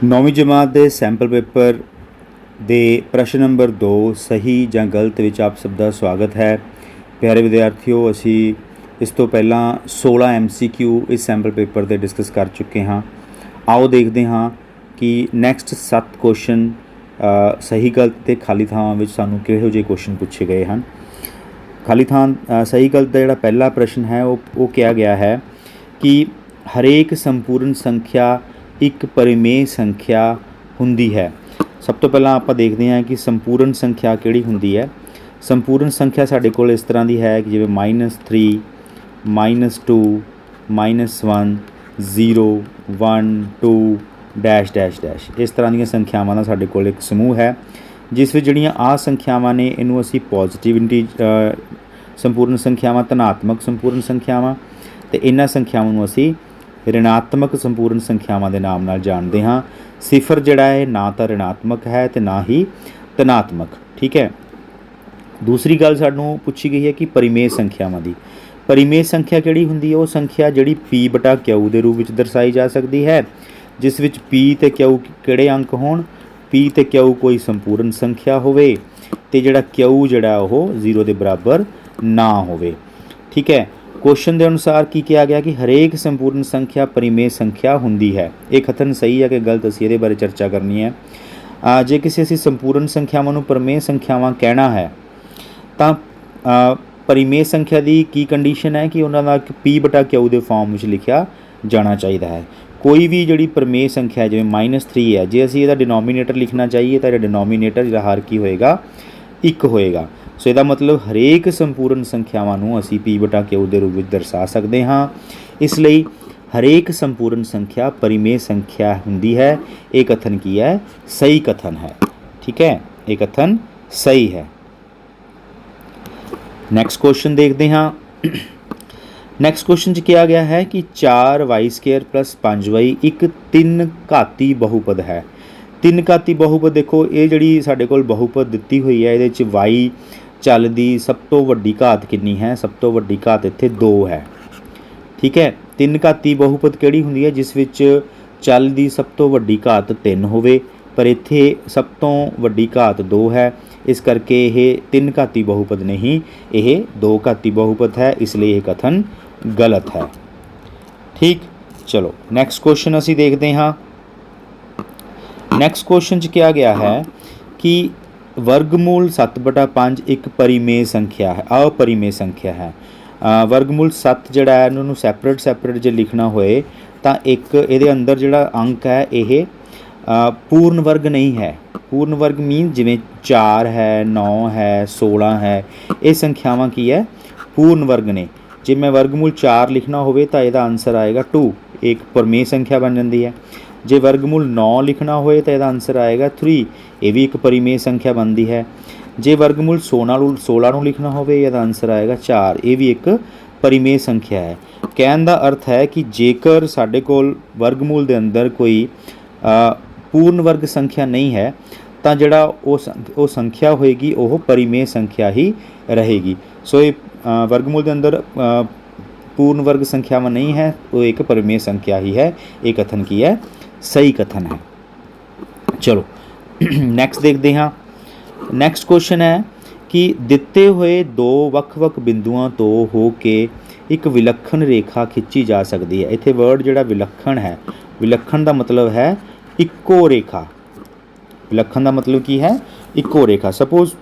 नौवीं जमात के sample paper दे प्रश्न नंबर 2 सही ਜਾਂ गलत विच आप सब का स्वागत है। प्यारे विद्यार्थियों, असी इस तो पहला 16 MCQ इस सैंपल पेपर से डिस्कस कर चुके हाँ। आओ देखते हाँ कि नैक्सट 7 क्वेश्चन सही गलत के खाली थावां विच सानूं किहो जिहे क्वेश्चन पूछे गए हैं। खाली थां सही गलत का जिहड़ा पहला प्रश्न है वो कहा गया है कि हरेक संपूर्ण संख्या एक परिमेय संख्या हुंदी है। सब तो पहला आप देखते हैं कि संपूर्ण संख्या किहड़ी हुंदी है। संपूर्ण संख्या साडे कोल इस तरह की है कि जिवें -3 -2 -1 0 1 2 डैश डैश डैश इस तरह दी संख्यावां दा साडे कोल एक समूह है, जिस विच जिहड़ियां आ संख्यावां ने इनू असीं पॉजिटिव संपूर्ण संख्यावां, धनात्मक संपूर्ण संख्यावां ते इन्हां संख्यावां नूं असीं ऋणात्मक संपूर्ण संख्यावां दे नाम नाल जानते हाँ। सिफर जिहड़ा है ना तो ऋणात्मक है तो ना ही धनात्मक। ठीक है। दूसरी गल सानूं पूछी गई है कि परिमेय संख्यावां दी। परिमेय संख्या किहड़ी हुंदी है? वो संख्या जिहड़ी P/Q दे रूप विच दर्शाई जा सकती है, जिस विच P ते Q किहड़े अंक होण, P ते Q कोई संपूर्ण संख्या होवे ते जिहड़ा Q जिहड़ा ओह 0 दे बराबर ना होवे। ठीक है। क्वेश्चन के अनुसार की कहा गया कि हरेक संपूर्ण संख्या परिमेय संख्या हुंदी है। ये कथन सही है कि गलत? असीं इहदे बारे चर्चा करनी है। जे किसी असीं संपूर्ण संख्यावां नूं परिमेय संख्यावां कहना है तो परिमेय संख्या की की कंडीशन है कि उन्हां दा P/Q दे फॉर्म में लिखा जाना चाहिए है। कोई भी जिहड़ी परिमेय संख्या है जिवें -3 है, जे असीं इहदा डिनोमीनेटर लिखना चाहिए तो डिनोमीनेटर जिहड़ा हर की होएगा 1 होएगा। सो इसका मतलब हरेक संपूर्ण संख्यावां नूं असीं P/Q दे रूप में दर्शा सकते हाँ। इसलिए हरेक संपूर्ण संख्या परिमेय संख्या हुंदी है। ये कथन की है? सही कथन है। ठीक है, ये कथन सही है। नैक्सट क्वेश्चन देखते हाँ। नैक्सट क्वेश्चन च कहा गया है कि 4y² + 5y एक 3 घाती बहुपद है। 3 घाती बहुपद देखो, ये जिहड़ी साडे कोल बहुपद दित्ती हुई है, इहदे च y चल दी सब तो वड्डी घात कितनी है? सब तो वड्डी घात इत्थे 2 है। ठीक है। 3 घाती बहुपद किहड़ी हुंदी है? जिस विच चल दी सब तो वड्डी घात 3 होवे, पर इत्थे सब तो वड्डी घात 2 है। इस करके यह 3 घाती बहुपद नहीं, यह 2 घाती बहुपद है, इसलिए यह कथन गलत है। ठीक, चलो नैक्सट क्वेश्चन असीं देखते हाँ। नैक्सट क्वेश्चन च कहा गया है कि वर्गमूल 7/5 एक परिमेय संख्या है, अपरिमेय संख्या है। वर्गमूल 7 जिहड़ा है इन्हूं सैपरेट जे लिखना होए तो एक इहदे अंदर जिहड़ा अंक है यह पूर्ण वर्ग नहीं है। पूर्ण वर्ग मीन जिवें 4 है, 9 है, 16 है, ये संख्यावां की है? पूर्ण वर्ग ने। जे मैं वर्गमूल 4 लिखना होवे तो इसका आंसर आएगा 2, एक परिमेय संख्या बन जाती है। जे वर्गमूल 9 लिखना होए तो इसका आंसर आएगा 3, ये भी एक परिमेय संख्या बनती है। जे वर्गमूल 16 लिखना होवे इसका आंसर आएगा 4, ये भी एक परिमेय संख्या है। कहने का अर्थ है कि जेकर साडे कोल वर्गमूल के अंदर कोई पूर्ण वर्ग संख्या नहीं है तो जिहड़ा वो संख्या होएगी वो परिमेय संख्या ही रहेगी। सो ये वर्गमूल के अंदर पूर्ण वर्ग संख्या में नहीं है, वो एक परिमेय संख्या ही है। ये कथन की है? सही कथन है। चलो नैक्सट देखते हाँ। नैक्सट क्वेश्चन है कि दिते हुए 2 ਵੱਖ-ਵੱਖ बिंदुओं तो हो के एक विलक्षण रेखा खिंची जा सकती है। इत्थे वर्ड जिहड़ा विलक्षण है, विलक्षण का मतलब है इक्को रेखा। विलक्षण का मतलब की है? इक्को रेखा। सपोज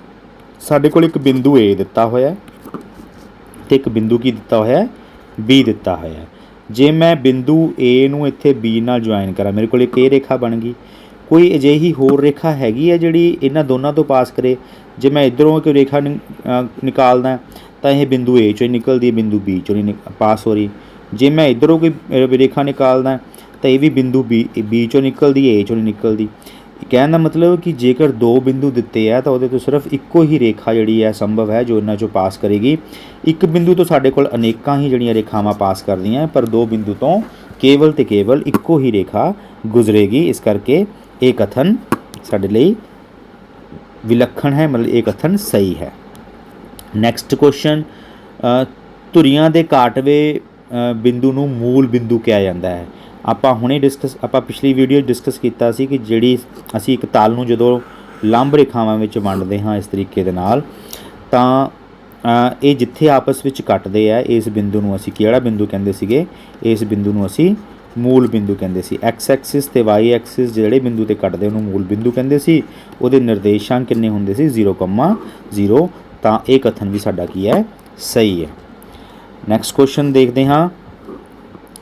साडे कोल एक बिंदु A दिता होया ते एक बिंदु की दिता होया B दिता होया। जे मैं बिंदु A नूं इत्थे B नाल ज्वाइन करा, मेरे कोल एक ये रेखा बन गई। कोई अजिही होर रेखा हैगी है जिहड़ी इन्हां दोनों तो पास करे? जे मैं इधरों कोई रेखा निकालदा तो यह बिंदु A चों निकलती है, बिंदु B चों नहीं पास हो रही। जे मैं इधरों कोई रेखा निकालदा तो यह भी बिंदु B चों निकलती है, A चों नहीं निकलती। कहने का मतलब कि जेकर 2 बिंदु दिते है तो वो तो सिर्फ इक्को ही रेखा जिहड़ी है संभव है जो इन्हां चों पास करेगी। एक बिंदु तो साडे कोल अनेकां ही जिहड़ियां रेखावां पास करदियां, पर 2 बिंदु तो केवल ते केवल इक्को ही रेखा गुजरेगी। इस करके ये कथन साडे लई विलक्षण है, मतलब ये कथन सही है। नैक्सट क्वेश्चन, धुरियां दे काटवे बिंदु नूं मूल बिंदु कहा जाता है। ਆਪਾਂ ਹੁਣੇ ਡਿਸਕਸ ਆਪਾਂ ਪਿਛਲੀ ਵੀਡੀਓ ਡਿਸਕਸ ਕੀਤਾ ਸੀ ਕਿ ਜਿਹੜੀ ਅਸੀਂ ਇੱਕ ਤਲ ਨੂੰ ਜਦੋਂ ਲੰਬ ਰੇਖਾਵਾਂ ਵਿੱਚ ਵੰਡਦੇ ਹਾਂ ਇਸ ਤਰੀਕੇ ਦੇ ਨਾਲ ਤਾਂ ਇਹ ਜਿੱਥੇ ਆਪਸ ਵਿੱਚ ਕੱਟਦੇ ਆ ਇਸ ਬਿੰਦੂ ਨੂੰ ਅਸੀਂ ਕਿਹੜਾ ਬਿੰਦੂ ਕਹਿੰਦੇ ਸੀਗੇ, ਇਸ ਬਿੰਦੂ ਨੂੰ ਅਸੀਂ ਮੂਲ ਬਿੰਦੂ ਕਹਿੰਦੇ ਸੀ। ਐਕਸ ਐਕਸਿਸ ਤੇ ਵਾਈ ਐਕਸਿਸ ਜਿਹੜੇ ਬਿੰਦੂ ਤੇ ਕੱਟਦੇ ਉਹਨੂੰ ਮੂਲ ਬਿੰਦੂ ਕਹਿੰਦੇ ਸੀ। ਉਹਦੇ ਨਿਰਦੇਸ਼ਾਂਕ ਕਿੰਨੇ ਹੁੰਦੇ ਸੀ 0,0। ਤਾਂ ਇਹ ਕਥਨ ਵੀ ਸਾਡਾ ਕੀ ਹੈ, ਸਹੀ ਹੈ। ਨੈਕਸਟ ਕੁਐਸਚਨ ਦੇਖਦੇ ਹਾਂ।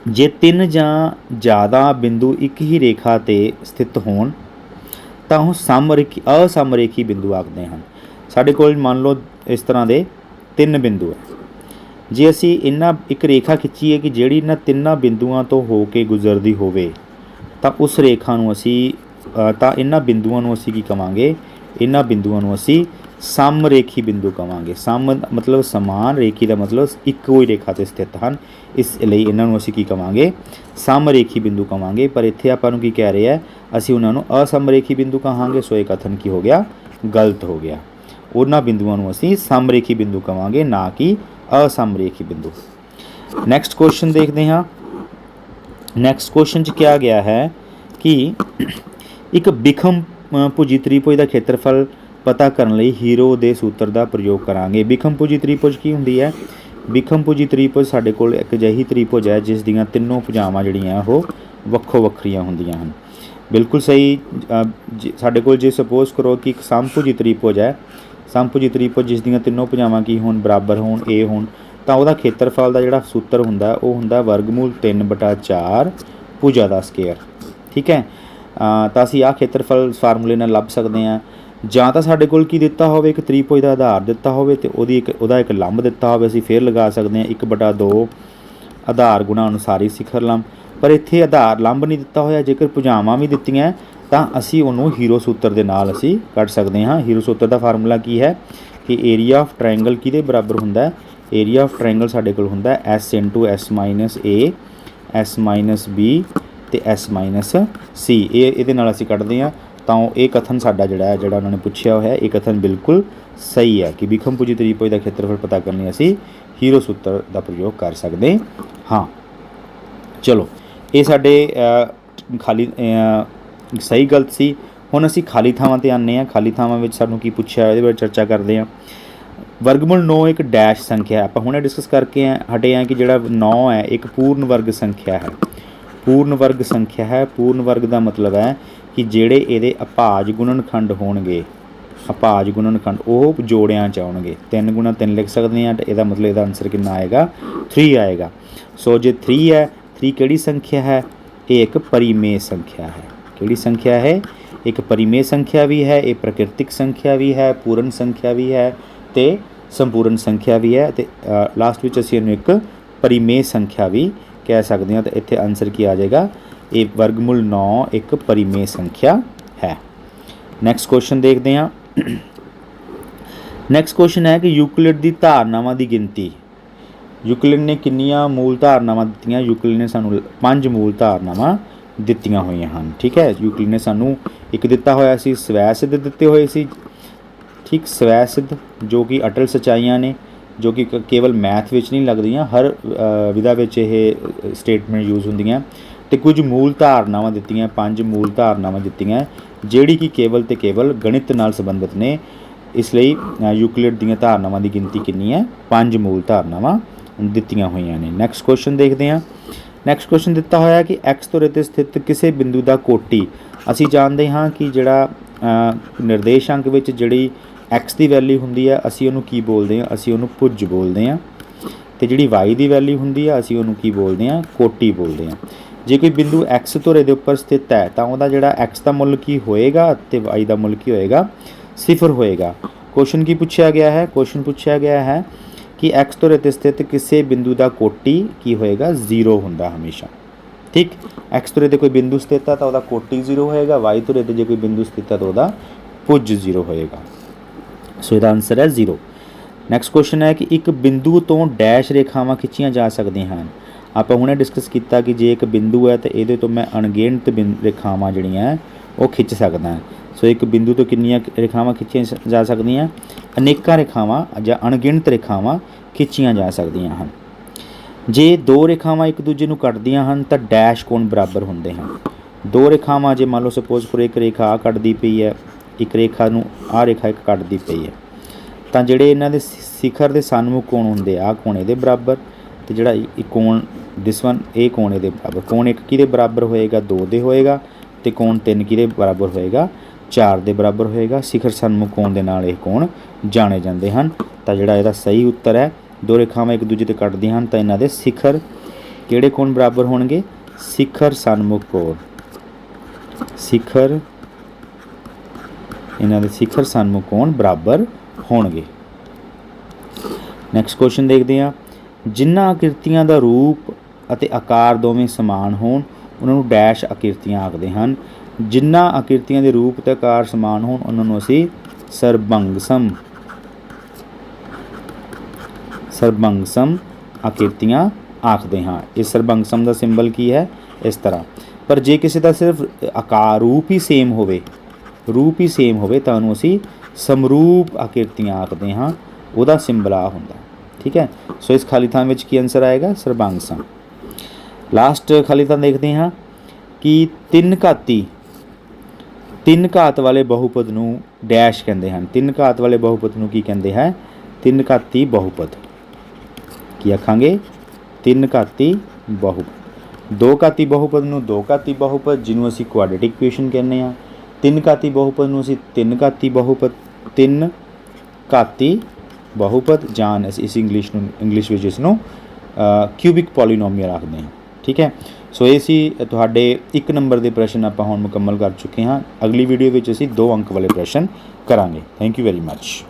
ਜੇ 3 ਜਾਂ ਜ਼ਿਆਦਾ ਬਿੰਦੂ ਇੱਕ ਹੀ ਰੇਖਾ ਤੇ ਸਥਿਤ ਹੋਣ ਤਾਂ ਉਹ ਅਸਮਰੇਖੀ ਬਿੰਦੂ ਆਖਦੇ ਹਨ। ਸਾਡੇ ਕੋਲ ਮੰਨ ਲਓ ਇਸ ਤਰ੍ਹਾਂ ਦੇ 3 ਬਿੰਦੂ ਹੈ। ਜੇ ਅਸੀਂ ਇੱਕ ਰੇਖਾ ਖਿੱਚੀਏ ਕਿ ਜਿਹੜੀ ਇਹਨਾਂ 3 ਬਿੰਦੂਆਂ ਤੋਂ ਹੋ ਕੇ ਗੁਜ਼ਰਦੀ ਹੋਵੇ ਤਾਂ ਉਸ ਰੇਖਾ ਨੂੰ ਅਸੀਂ ਇਹਨਾਂ ਬਿੰਦੂਆਂ ਨੂੰ ਅਸੀਂ ਕੀ ਕਵਾਂਗੇ, ਇਹਨਾਂ ਬਿੰਦੂਆਂ ਨੂੰ ਅਸੀਂ ਸਮਰੇਖੀ ਬਿੰਦੂ ਕਵਾਂਗੇ। ਮਤਲਬ ਸਮਾਨ, ਰੇਖੀ ਦਾ ਮਤਲਬ ਇੱਕੋ ਹੀ ਰੇਖਾ 'ਤੇ ਸਥਿਤ ਹਨ, ਇਸ ਲਈ ਇਹਨਾਂ ਨੂੰ ਅਸੀਂ ਕੀ ਕਵਾਂਗੇ, ਸਮਰੇਖੀ ਬਿੰਦੂ ਕਵਾਂਗੇ। ਪਰ ਇੱਥੇ ਆਪਾਂ ਨੂੰ ਕੀ ਕਹਿ ਰਹੇ ਆ, ਅਸੀਂ ਉਹਨਾਂ ਨੂੰ ਅਸਮਰੇਖੀ ਬਿੰਦੂ ਕਹਾਂਗੇ। ਸੋ ਇਹ ਕਥਨ ਕੀ ਹੋ ਗਿਆ, ਗਲਤ ਹੋ ਗਿਆ। ਉਹਨਾਂ ਬਿੰਦੂਆਂ ਨੂੰ ਅਸੀਂ ਸਮਰੇਖੀ ਬਿੰਦੂ ਕਵਾਂਗੇ, ਨਾ ਕਿ ਅਸਮਰੇਖੀ ਬਿੰਦੂ। ਨੈਕਸਟ ਕੁਐਸਚਨ ਦੇਖਦੇ ਹਾਂ। ਨੈਕਸਟ ਕੁਐਸਚਨ 'ਚ ਕਿਹਾ ਗਿਆ ਹੈ ਕਿ ਇੱਕ ਬਿਖਮ ਭੁਜੀ ਤ੍ਰਿਭੁਜ ਦਾ ਖੇਤਰਫਲ ਪਤਾ ਕਰਨ ਲਈ ਹੀਰੋ ਦੇ ਸੂਤਰ ਦਾ ਪ੍ਰਯੋਗ ਕਰਾਂਗੇ। ਬਿਖਮ ਭੁਜੀ ਤ੍ਰਿਭੁਜ ਕੀ ਹੁੰਦੀ ਹੈ? ਬਿਖਮ ਭੁਜੀ ਤ੍ਰਿਭੁਜ ਸਾਡੇ ਕੋਲ ਇੱਕ ਅਜਿਹੀ ਤ੍ਰਿਭੁਜ ਹੈ ਜਿਸ ਦੀਆਂ ਤਿੰਨੋਂ ਭੁਜਾਵਾਂ ਜਿਹੜੀਆਂ ਉਹ ਵੱਖੋ ਵੱਖਰੀਆਂ ਹੁੰਦੀਆਂ ਹਨ। ਬਿਲਕੁਲ ਸਹੀ। ਸਾਡੇ ਕੋਲ ਜੇ ਸਪੋਜ਼ ਕਰੋ ਕਿ ਇੱਕ ਸਮਭੁਜੀ ਤ੍ਰਿਭੁਜ ਹੈ, ਸਮਭੁਜੀ ਤ੍ਰਿਭੁਜ ਜਿਸ ਦੀਆਂ ਤਿੰਨੋਂ ਭੁਜਾਵਾਂ ਕੀ ਹੋਣ, ਬਰਾਬਰ ਹੋਣ, ਏ ਹੋਣ, ਤਾਂ ਉਹਦਾ ਖੇਤਰਫਲ ਦਾ ਜਿਹੜਾ ਸੂਤਰ ਹੁੰਦਾ ਉਹ ਹੁੰਦਾ ਵਰਗਮੂਲ 3/4 ਭੁਜਾ ਦਾ ਸਕੁਏਅਰ। ਠੀਕ ਹੈ। ਤਾਂ ਅਸੀਂ ਆਹ ਖੇਤਰਫਲ ਫਾਰਮੂਲੇ ਨਾਲ ਲੱਭ ਸਕਦੇ ਹਾਂ। ਜਾਂ ਤਾਂ ਸਾਡੇ ਕੋਲ ਕੀ ਦਿੱਤਾ ਹੋਵੇ, ਇੱਕ ਤ੍ਰਿਭੁਜ ਦਾ ਆਧਾਰ ਦਿੱਤਾ ਹੋਵੇ ਅਤੇ ਉਹਦਾ ਇੱਕ ਲੰਬ ਦਿੱਤਾ ਹੋਵੇ। ਅਸੀਂ ਫਿਰ ਲਗਾ ਸਕਦੇ ਹਾਂ 1/2 ਆਧਾਰ ਗੁਣਾ ਅਨੁਸਾਰੀ ਸਿਖਰ ਲੰਬ। ਪਰ ਇੱਥੇ ਆਧਾਰ ਲੰਬ ਨਹੀਂ ਦਿੱਤਾ ਹੋਇਆ। ਜੇਕਰ ਭੁਜਾਵਾਂ ਵੀ ਦਿੱਤੀਆਂ ਤਾਂ ਅਸੀਂ ਉਹਨੂੰ ਹੀਰੋ ਸੂਤਰ ਦੇ ਨਾਲ ਅਸੀਂ ਕੱਢ ਸਕਦੇ ਹਾਂ। ਹੀਰੋ ਸੂਤਰ ਦਾ ਫਾਰਮੂਲਾ ਕੀ ਹੈ ਕਿ ਏਰੀਆ ਆਫ ਟਰਾਇੰਗਲ ਕਿਹਦੇ ਬਰਾਬਰ ਹੁੰਦਾ? ਏਰੀਆ ਆਫ ਟਰਾਇੰਗਲ ਸਾਡੇ ਕੋਲ ਹੁੰਦਾ S × S-A, S-B ਅਤੇ S-C। ਇਹਦੇ ਨਾਲ ਅਸੀਂ ਕੱਢਦੇ ਹਾਂ। ਤਾਂ ਇਹ ਕਥਨ ਸਾਡਾ ਜਿਹੜਾ ਉਹਨਾਂ ਨੇ ਪੁੱਛਿਆ ਹੋਇਆ, ਇਹ ਕਥਨ ਬਿਲਕੁਲ ਸਹੀ ਹੈ ਕਿ ਬਿਖਮ ਭੁਜੀ ਤ੍ਰਿਭੁਜ ਦਾ ਖੇਤਰਫਲ ਪਤਾ ਕਰਨ ਲਈ ਅਸੀਂ ਹੀਰੋ ਸੂਤਰ ਦਾ ਪ੍ਰਯੋਗ ਕਰ ਸਕਦੇ ਹਾਂ। ਚਲੋ, ਇਹ ਸਾਡੇ ਖਾਲੀ ਸਹੀ ਗਲਤ ਸੀ। ਹੁਣ ਅਸੀਂ ਖਾਲੀ ਥਾਵਾਂ 'ਤੇ ਆਉਂਦੇ ਹਾਂ। ਖਾਲੀ ਥਾਵਾਂ ਵਿੱਚ ਸਾਨੂੰ ਕੀ ਪੁੱਛਿਆ ਇਹਦੇ ਬਾਰੇ ਚਰਚਾ ਕਰਦੇ ਹਾਂ। ਵਰਗਮੂਲ 9 ਇੱਕ ਡੈਸ਼ ਸੰਖਿਆ ਹੈ। ਆਪਾਂ ਹੁਣੇ ਡਿਸਕਸ ਕਰਕੇ ਹਟੇ ਹਾਂ ਕਿ ਜਿਹੜਾ 9 ਹੈ ਇੱਕ ਪੂਰਨ ਵਰਗ ਸੰਖਿਆ ਹੈ। ਪੂਰਨ ਵਰਗ ਸੰਖਿਆ ਹੈ। ਪੂਰਨ ਵਰਗ ਦਾ ਮਤਲਬ ਹੈ ਕਿ ਜਿਹੜੇ ਇਹਦੇ ਅਭਾਜ ਗੁਣਨਖੰਡ ਹੋਣਗੇ, ਅਭਾਜ ਗੁਣਨਖੰਡ ਉਹ ਜੋੜਿਆਂ 'ਚ ਆਉਣਗੇ। 3 × 3 ਲਿਖ ਸਕਦੇ ਹਾਂ। ਤਾਂ ਇਹਦਾ ਮਤਲਬ ਇਹਦਾ ਆਨਸਰ ਕਿੰਨਾ ਆਏਗਾ? 3 ਆਏਗਾ। ਸੋ ਜੇ 3 ਹੈ, 3 ਕਿਹੜੀ ਸੰਖਿਆ ਹੈ? ਇਹ ਇੱਕ ਪਰਿਮੇਯ ਸੰਖਿਆ ਹੈ। ਕਿਹੜੀ ਸੰਖਿਆ ਹੈ? ਇੱਕ ਪਰਿਮੇਯ ਸੰਖਿਆ ਵੀ ਹੈ, ਇਹ ਪ੍ਰਾਕ੍ਰਿਤਿਕ ਸੰਖਿਆ ਵੀ ਹੈ, ਪੂਰਨ ਸੰਖਿਆ ਵੀ ਹੈ ਅਤੇ ਸੰਪੂਰਨ ਸੰਖਿਆ ਵੀ ਹੈ। ਅਤੇ ਲਾਸਟ ਵਿੱਚ ਅਸੀਂ ਇਹਨੂੰ ਇੱਕ ਪਰਿਮੇਯ ਸੰਖਿਆ ਵੀ ਕਹਿ ਸਕਦੇ ਹਾਂ। ਤਾਂ ਇੱਥੇ ਆਨਸਰ ਕੀ ਆ ਜਾਏਗਾ? ਇਹ ਵਰਗਮੂਲ 9 ਇੱਕ ਪਰਿਮੇਯ ਸੰਖਿਆ ਹੈ। ਨੈਕਸਟ ਕੁਐਸਚਨ ਦੇਖਦੇ ਹਾਂ। ਨੈਕਸਟ ਕੁਐਸਚਨ ਹੈ ਕਿ ਯੂਕਲਿਡ ਦੀ ਧਾਰਨਾਵਾਂ ਦੀ ਗਿਣਤੀ। ਯੂਕਲਿਡ ਨੇ ਕਿੰਨੀਆਂ ਮੂਲ ਧਾਰਨਾਵਾਂ ਦਿੱਤੀਆਂ? ਯੂਕਲਿਡ ਨੇ ਸਾਨੂੰ 5 ਮੂਲ ਧਾਰਨਾਵਾਂ ਦਿੱਤੀਆਂ ਹੋਈਆਂ ਹਨ। ਠੀਕ ਹੈ। ਯੂਕਲਿਡ ਨੇ ਸਾਨੂੰ ਇੱਕ ਦਿੱਤਾ ਹੋਇਆ ਸੀ ਸਵੈ ਸਿੱਧ ਦਿੱਤੇ ਹੋਏ ਸੀ। ਠੀਕ, ਸਵੈ ਸਿੱਧ ਜੋ ਕਿ ਅਟਲ ਸੱਚਾਈਆਂ ਨੇ, ਜੋ ਕਿ ਕੇਵਲ ਮੈਥ ਵਿੱਚ ਨਹੀਂ ਲੱਗਦੀਆਂ, ਹਰ ਵਿਧਾ ਵਿੱਚ ਇਹ ਸਟੇਟਮੈਂਟ ਯੂਜ਼ ਹੁੰਦੀਆਂ। ਅਤੇ ਕੁਝ ਮੂਲ ਧਾਰਨਾਵਾਂ ਦਿੱਤੀਆਂ, 5 ਮੂਲ ਧਾਰਨਾਵਾਂ ਦਿੱਤੀਆਂ ਜਿਹੜੀ ਕਿ ਕੇਵਲ ਅਤੇ ਕੇਵਲ ਗਣਿਤ ਨਾਲ ਸੰਬੰਧਿਤ ਨੇ। ਇਸ ਲਈ ਯੂਕਲਿਡ ਦੀਆਂ ਧਾਰਨਾਵਾਂ ਦੀ ਗਿਣਤੀ ਕਿੰਨੀ ਹੈ? 5 ਮੂਲ ਧਾਰਨਾਵਾਂ ਦਿੱਤੀਆਂ ਹੋਈਆਂ ਨੇ। ਨੈਕਸਟ ਕੁਐਸਚਨ ਦੇਖਦੇ ਹਾਂ। ਨੈਕਸਟ ਕੁਐਸਚਨ ਦਿੱਤਾ ਹੋਇਆ ਕਿ ਐਕਸ ਧੁਰੇ 'ਤੇ ਸਥਿਤ ਕਿਸੇ ਬਿੰਦੂ ਦਾ ਕੋਟੀ। ਅਸੀਂ ਜਾਣਦੇ ਹਾਂ ਕਿ ਜਿਹੜਾ ਨਿਰਦੇਸ਼ਾਂਕ ਵਿੱਚ ਜਿਹੜੀ ਐਕਸ ਦੀ ਵੈਲਿਊ ਹੁੰਦੀ ਹੈ ਅਸੀਂ ਉਹਨੂੰ ਕੀ ਬੋਲਦੇ ਹਾਂ? ਅਸੀਂ ਉਹਨੂੰ ਭੁਜ ਬੋਲਦੇ ਹਾਂ। ਅਤੇ ਜਿਹੜੀ ਵਾਈ ਦੀ ਵੈਲਿਊ ਹੁੰਦੀ ਹੈ ਅਸੀਂ ਉਹਨੂੰ ਕੀ ਬੋਲਦੇ ਹਾਂ? ਕੋਟੀ ਬੋਲਦੇ ਹਾਂ। ਜੇ ਕੋਈ ਬਿੰਦੂ ਐਕਸ ਧੁਰੇ ਦੇ ਉੱਪਰ ਸਥਿਤ ਹੈ ਤਾਂ ਉਹਦਾ ਜਿਹੜਾ ਐਕਸ ਦਾ ਮੁੱਲ ਕੀ ਹੋਏਗਾ ਅਤੇ ਵਾਈ ਦਾ ਮੁੱਲ ਕੀ ਹੋਏਗਾ? 0 ਹੋਏਗਾ। ਕੁਐਸਚਨ ਕੀ ਪੁੱਛਿਆ ਗਿਆ ਹੈ? ਕੁਐਸਚਨ ਪੁੱਛਿਆ ਗਿਆ ਹੈ ਕਿ ਐਕਸ ਧੁਰੇ 'ਤੇ ਸਥਿਤ ਕਿਸੇ ਬਿੰਦੂ ਦਾ ਕੋਟੀ ਕੀ ਹੋਏਗਾ? 0 ਹੁੰਦਾ ਹਮੇਸ਼ਾ। ਠੀਕ, ਐਕਸ ਧੁਰੇ 'ਤੇ ਕੋਈ ਬਿੰਦੂ ਸਥਿਤ ਹੈ ਤਾਂ ਉਹਦਾ ਕੋਟੀ 0 ਹੋਏਗਾ। ਵਾਈ ਧੁਰੇ 'ਤੇ ਜੇ ਕੋਈ ਬਿੰਦੂ ਸਥਿਤ ਹੈ ਤਾਂ ਉਹਦਾ ਭੁਜ 0 ਹੋਏਗਾ। ਸੋ ਇਹਦਾ ਆਨਸਰ ਹੈ 0। ਨੈਕਸਟ ਕੁਐਸਚਨ ਹੈ ਕਿ ਇੱਕ ਬਿੰਦੂ ਤੋਂ ਡੈਸ਼ ਰੇਖਾਵਾਂ ਖਿੱਚੀਆਂ ਜਾ ਸਕਦੀਆਂ ਹਨ। ਆਪਾਂ ਹੁਣੇ ਡਿਸਕਸ ਕੀਤਾ ਕਿ ਜੇ ਇੱਕ ਬਿੰਦੂ ਹੈ ਤਾਂ ਇਹਦੇ ਤੋਂ ਮੈਂ ਅਣਗਿਣਤ ਰੇਖਾਵਾਂ ਜਿਹੜੀਆਂ ਉਹ ਖਿੱਚ ਸਕਦਾ। ਸੋ ਇੱਕ ਬਿੰਦੂ ਤੋਂ ਕਿੰਨੀਆਂ ਰੇਖਾਵਾਂ ਖਿੱਚੀਆਂ ਜਾ ਸਕਦੀਆਂ? ਅਨੇਕਾਂ ਰੇਖਾਵਾਂ ਜਾਂ ਅਣਗਿਣਤ ਰੇਖਾਵਾਂ ਖਿੱਚੀਆਂ ਜਾ ਸਕਦੀਆਂ ਹਨ। ਜੇ ਦੋ ਰੇਖਾਵਾਂ ਇੱਕ ਦੂਜੇ ਨੂੰ ਕੱਟਦੀਆਂ ਹਨ ਤਾਂ ਡੈਸ਼ ਕੋਣ ਬਰਾਬਰ ਹੁੰਦੇ ਹਨ। ਦੋ ਰੇਖਾਵਾਂ ਜੇ ਮੰਨ ਲਓ ਸਪੋਜ਼ ਕਰੋ ਇੱਕ ਰੇਖਾ ਆ ਕੱਟਦੀ ਪਈ ਹੈ, ਇੱਕ ਰੇਖਾ ਨੂੰ ਆਹ ਰੇਖਾ ਇੱਕ ਕੱਟਦੀ ਪਈ ਹੈ, ਤਾਂ ਜਿਹੜੇ ਇਹਨਾਂ ਦੇ ਸਿਖਰ ਦੇ ਸਨਮੁਖ ਕੋਣ ਹੁੰਦੇ ਆ ਕੋਣ ਇਹਦੇ ਬਰਾਬਰ, ਤੇ ਜਿਹੜਾ ਇੱਕ ਕੋਣ ਦਿਸ ਵਨ ਇਹ ਕੋਣ ਇਹਦੇ ਬਰਾਬਰ। ਕੋਣ ਇੱਕ ਕਿਹਦੇ ਬਰਾਬਰ ਹੋਏਗਾ 2 ਦੇ ਹੋਏਗਾ, ਤੇ ਕੋਣ 3 ਕਿਹਦੇ ਬਰਾਬਰ ਹੋਏਗਾ 4 ਦੇ ਬਰਾਬਰ ਹੋਏਗਾ। ਸਿਖਰ ਸਨਮੁਖ ਕੋਣ ਦੇ ਨਾਲ ਇਹ ਕੋਣ ਜਾਣੇ ਜਾਂਦੇ ਹਨ। ਤਾਂ ਜਿਹੜਾ ਇਹਦਾ ਸਹੀ ਉੱਤਰ ਹੈ, ਦੋ ਰੇਖਾਵਾਂ ਇੱਕ ਦੂਜੇ 'ਤੇ ਕੱਟਦੀਆਂ ਹਨ ਤਾਂ ਇਹਨਾਂ ਦੇ ਸਿਖਰ ਕਿਹੜੇ ਕੋਣ ਬਰਾਬਰ ਹੋਣਗੇ, ਸਿਖਰ ਸਨਮੁਖ ਕੋਣ, ਸਿਖਰ ਇਹਨਾਂ ਦੇ ਸਿਖਰ ਸਨਮੁਖ ਕੋਣ ਬਰਾਬਰ ਹੋਣਗੇ। ਨੈਕਸਟ ਕੁਐਸਚਨ ਦੇਖਦੇ ਹਾਂ। ਜਿਨ੍ਹਾਂ ਆਕ੍ਰਿਤੀਆਂ ਦਾ ਰੂਪ ਅਤੇ ਆਕਾਰ ਦੋਵੇਂ ਸਮਾਨ ਹੋਣ ਉਹਨਾਂ ਨੂੰ ਡੈਸ਼ ਆਕ੍ਰਿਤੀਆਂ ਆਖਦੇ ਹਨ। ਜਿਨ੍ਹਾਂ ਆਕ੍ਰਿਤੀਆਂ ਦੇ ਰੂਪ ਅਤੇ ਆਕਾਰ ਸਮਾਨ ਹੋਣ ਉਹਨਾਂ ਨੂੰ ਅਸੀਂ ਸਰਬੰਗਸਮ ਆਕ੍ਰਿਤੀਆਂ ਆਖਦੇ ਹਾਂ। ਇਸ ਸਰਬੰਗਸਮ ਦਾ ਸਿੰਬਲ ਕੀ ਹੈ, ਇਸ ਤਰ੍ਹਾਂ। ਪਰ ਜੇ ਕਿਸੇ ਦਾ ਸਿਰਫ ਆਕਾਰ ਰੂਪ ਹੀ ਸੇਮ ਹੋਵੇ ਤਾਂ ਉਹਨੂੰ ਅਸੀਂ ਸਮਰੂਪ ਆਕ੍ਰਿਤੀਆਂ ਆਖਦੇ ਹਾਂ। ਉਹਦਾ ਸਿੰਬਲ ਆ ਹੁੰਦਾ, ਠੀਕ ਹੈ। ਸੋ ਇਸ ਖਾਲੀ ਥਾਂ ਵਿੱਚ ਕੀ ਆਨਸਰ ਆਏਗਾ, ਸਰਬੰਗਸਮ। ਲਾਸਟ ਖਾਲੀ ਥਾਂ ਦੇਖਦੇ ਹਾਂ ਕਿ ਤਿੰਨ ਘਾਤ ਵਾਲੇ ਬਹੁਪਦ ਨੂੰ ਡੈਸ਼ ਕਹਿੰਦੇ ਹਨ। ਤਿੰਨ ਘਾਤ ਵਾਲੇ ਬਹੁਪਦ ਨੂੰ ਕੀ ਕਹਿੰਦੇ ਹੈ, ਤਿੰਨ ਘਾਤੀ ਬਹੁਪਦ। ਕੀ ਆਖਾਂਗੇ, ਤਿੰਨ ਘਾਤੀ ਬਹੁਪਦ। ਦੋ ਘਾਤੀ ਬਹੁਪਦ ਨੂੰ ਦੋ ਘਾਤੀ ਬਹੁਪਦ ਜਿਹਨੂੰ ਅਸੀਂ ਕੁਆਡਰੇਟਿਕ ਇਕੁਏਸ਼ਨ ਕਹਿੰਦੇ ਹਾਂ। ਤਿੰਨ ਘਾਤੀ ਬਹੁਪਦ ਨੂੰ ਅਸੀਂ ਤਿੰਨ ਘਾਤੀ ਬਹੁਪਦ ਜਾਂ ਇਸ ਇੰਗਲਿਸ਼ ਵਿੱਚ ਇਸ ਨੂੰ ਕਿਊਬਿਕ ਪੋਲੀਨੋਮੀਅਲ ਆਖਦੇ ਹਾਂ, ਠੀਕ ਹੈ। ਸੋ ਇਹ ਸੀ ਤੁਹਾਡੇ 1 ਨੰਬਰ ਦੇ ਪ੍ਰਸ਼ਨ ਆਪਾਂ ਹੁਣ ਮੁਕੰਮਲ ਕਰ ਚੁੱਕੇ ਹਾਂ। ਅਗਲੀ ਵੀਡੀਓ ਵਿੱਚ ਅਸੀਂ 2 ਅੰਕ ਵਾਲੇ ਪ੍ਰਸ਼ਨ ਕਰਾਂਗੇ। Thank you very much.